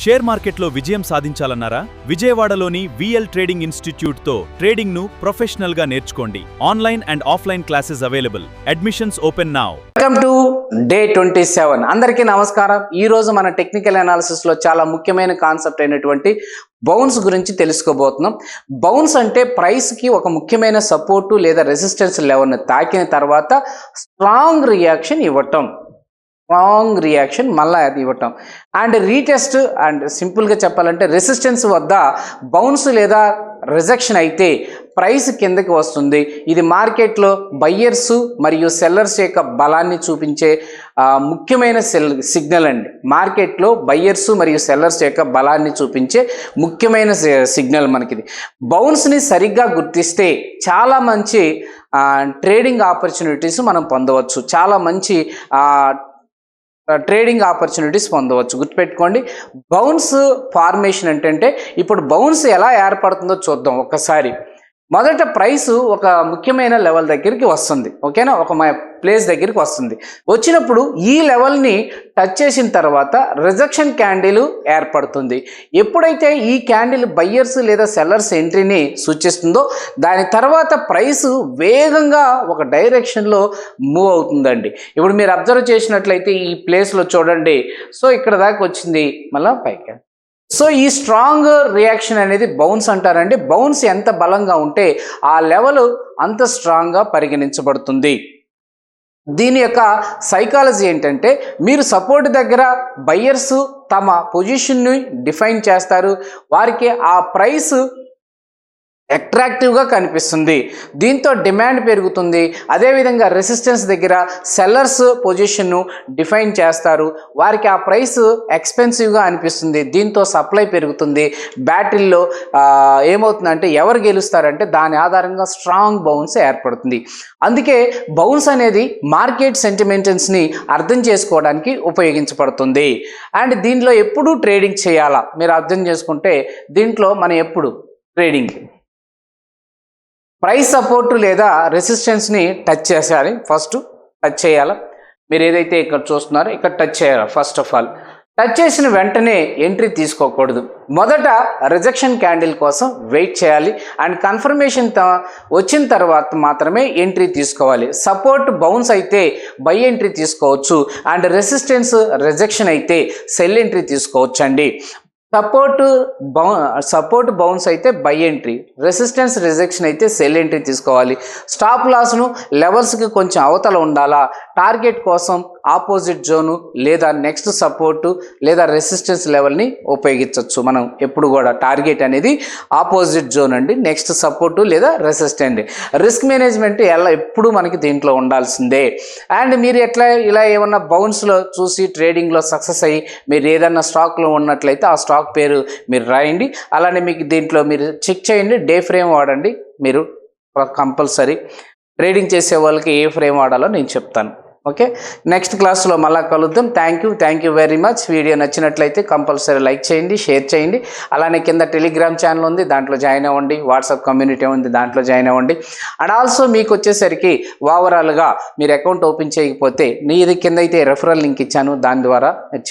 Share మార్కెట్లో విజయం సాధించాలన్నారా? విజయవాడలోని విఎల్ ట్రేడింగ్ ఇన్స్టిట్యూట్తో ట్రేడింగ్ను ప్రొఫెషనల్గా నేర్చుకోండి. Online and offline classes available. Admissions open now. Welcome to day 27. అందరికీ నమస్కారం. ఈ రోజు మన టెక్నికల్ అనాలిసిస్ లో చాలా ముఖ్యమైన కాన్సెప్ట్ అయినటువంటి బౌన్స్ గురించి తెలుసుకోబోతున్నాం. బౌన్స్ అంటే ప్రైస్ కి ఒక ముఖ్యమైన సపోర్టు లేదా రెసిస్టెన్స్ లెవెల్ని తాకిన తర్వాత స్ట్రాంగ్ రియాక్షన్ ఇవ్వటం, మళ్ళీ అది ఇవ్వటం అండ్ రీటెస్ట్. అండ్ సింపుల్గా చెప్పాలంటే రెసిస్టెన్స్ వద్ద బౌన్స్ లేదా రిజెక్షన్ అయితే ప్రైస్ కిందకి వస్తుంది. ఇది మార్కెట్లో బయ్యర్స్ మరియు సెల్లర్స్ యొక్క బలాన్ని చూపించే ముఖ్యమైన సిగ్నల్ అండి. మార్కెట్లో బయ్యర్స్ మరియు సెల్లర్స్ యొక్క బలాన్ని చూపించే ముఖ్యమైన సిగ్నల్ మనకిది. బౌన్స్ని సరిగ్గా గుర్తిస్తే చాలా మంచి ట్రేడింగ్ ఆపర్చునిటీస్ మనం పొందవచ్చు. చాలా మంచి ట్రేడింగ్ ఆపర్చునిటీస్ పొందవచ్చు. గుర్తుపెట్టుకోండి, బౌన్స్ ఫార్మేషన్ అంటే ఇప్పుడు బౌన్స్ ఎలా ఏర్పడుతుందో చూద్దాం ఒక్కసారి. మొదట ప్రైస్ ఒక ముఖ్యమైన లెవెల్ దగ్గరికి వస్తుంది, ఓకేనా, ఒక ప్లేస్ దగ్గరికి వస్తుంది. వచ్చినప్పుడు ఈ లెవెల్ని టచ్ చేసిన తర్వాత రిజెక్షన్ క్యాండిల్ ఏర్పడుతుంది. ఎప్పుడైతే ఈ క్యాండిల్ బయ్యర్స్ లేదా సెల్లర్స్ ఎంట్రీని సూచిస్తుందో దాని తర్వాత ప్రైస్ వేగంగా ఒక డైరెక్షన్లో మూవ్ అవుతుందండి. ఇప్పుడు మీరు అబ్జర్వ్ చేసినట్లయితే ఈ ప్లేస్లో చూడండి, సో ఇక్కడ దాకా వచ్చింది, మళ్ళీ పైకి. సో ఈ స్ట్రాంగ్ రియాక్షన్ అనేది బౌన్స్ అంటారండి. బౌన్స్ ఎంత బలంగా ఉంటే ఆ లెవెల్ అంత స్ట్రాంగ్గా పరిగణించబడుతుంది. దీని యొక్క సైకాలజీ ఏంటంటే, మీరు సపోర్ట్ దగ్గర బయ్యర్స్ తమ పొజిషన్ని డిఫైన్ చేస్తారు. వారికి ఆ ప్రైస్ అట్రాక్టివ్గా కనిపిస్తుంది, దీంతో డిమాండ్ పెరుగుతుంది. అదేవిధంగా రెసిస్టెన్స్ దగ్గర సెల్లర్స్ పొజిషన్ను డిఫైన్ చేస్తారు. వారికి ఆ ప్రైస్ ఎక్స్పెన్సివ్గా అనిపిస్తుంది, దీంతో సప్లై పెరుగుతుంది. బ్యాటిల్లో ఏమవుతుందంటే ఎవరు గెలుస్తారంటే దాని ఆధారంగా స్ట్రాంగ్ బౌన్స్ ఏర్పడుతుంది. అందుకే బౌన్స్ అనేది మార్కెట్ సెంటిమెంట్స్ని అర్థం చేసుకోవడానికి ఉపయోగించబడుతుంది. అండ్ దీంట్లో ఎప్పుడు ట్రేడింగ్ చేయాలా మీరు అర్థం చేసుకుంటే, దీంట్లో మనం ఎప్పుడు ట్రేడింగ్ ప్రైస్ సపోర్ట్ లేదా రెసిస్టెన్స్ని టచ్ చేయాలి. ఫస్ట్ టచ్ చేయాలి. మీరు ఏదైతే ఇక్కడ చూస్తున్నారో ఇక్కడ టచ్ చేయాలి. ఫస్ట్ ఆఫ్ ఆల్ టచ్ చేసిన వెంటనే ఎంట్రీ తీసుకోకూడదు. మొదట రిజెక్షన్ క్యాండిల్ కోసం వెయిట్ చేయాలి అండ్ కన్ఫర్మేషన్ వచ్చిన తర్వాత మాత్రమే ఎంట్రీ తీసుకోవాలి. సపోర్ట్ బౌన్స్ అయితే బై ఎంట్రీ తీసుకోవచ్చు అండ్ రెసిస్టెన్స్ రిజెక్షన్ అయితే సెల్ ఎంట్రీ తీసుకోవచ్చు అండి. సపోర్ట్ బౌన్స్ అయితే బై ఎంట్రీ, రెసిస్టెన్స్ రిజెక్షన్ అయితే సెల్ ఎంట్రీ తీసుకోవాలి. స్టాప్ లాస్ను లెవెల్స్కి కొంచెం అవతల ఉండాలా. టార్గెట్ కోసం ఆపోజిట్ జోను లేదా నెక్స్ట్ సపోర్టు లేదా రెసిస్టెన్స్ లెవెల్ని ఉపయోగించవచ్చు. మనం ఎప్పుడు కూడా టార్గెట్ అనేది ఆపోజిట్ జోన్ అండి, నెక్స్ట్ సపోర్టు లేదా రెసిస్టెంట్. రిస్క్ మేనేజ్మెంట్ ఎప్పుడు మనకి దీంట్లో ఉండాల్సిందే. అండ్ మీరు ఇలా ఏమన్నా బౌన్స్లో చూసి ట్రేడింగ్లో సక్సెస్ అయ్యి మీరు ఏదన్నా స్టాక్లో ఉన్నట్లయితే ఆ స్టాక్ పేరు మీరు రాయండి. అలానే మీకు దీంట్లో మీరు చెక్ చేయండి, డే ఫ్రేమ్ వాడండి. మీరు కంపల్సరీ ట్రేడింగ్ చేసే వాళ్ళకి ఏ ఫ్రేమ్ వాడాలో నేను చెప్తాను. ఓకే, నెక్స్ట్ క్లాస్లో మళ్ళీ కలుద్దాం. Thank you very much. Video నచ్చినట్లయితే కంపల్సరీ లైక్ చేయండి, షేర్ చేయండి. అలానే కింద టెలిగ్రామ్ ఛానల్ ఉంది, దాంట్లో జాయిన్ అవ్వండి. వాట్సాప్ కమ్యూనిటీ ఉంది, దాంట్లో జాయిన్ అవ్వండి. అండ్ ఆల్సో మీకు వచ్చేసరికి ఓవరాల్గా మీరు అకౌంట్ ఓపెన్ చేయకపోతే ఇది కింద అయితే రెఫరల్ లింక్ ఇచ్చాను, దాని ద్వారా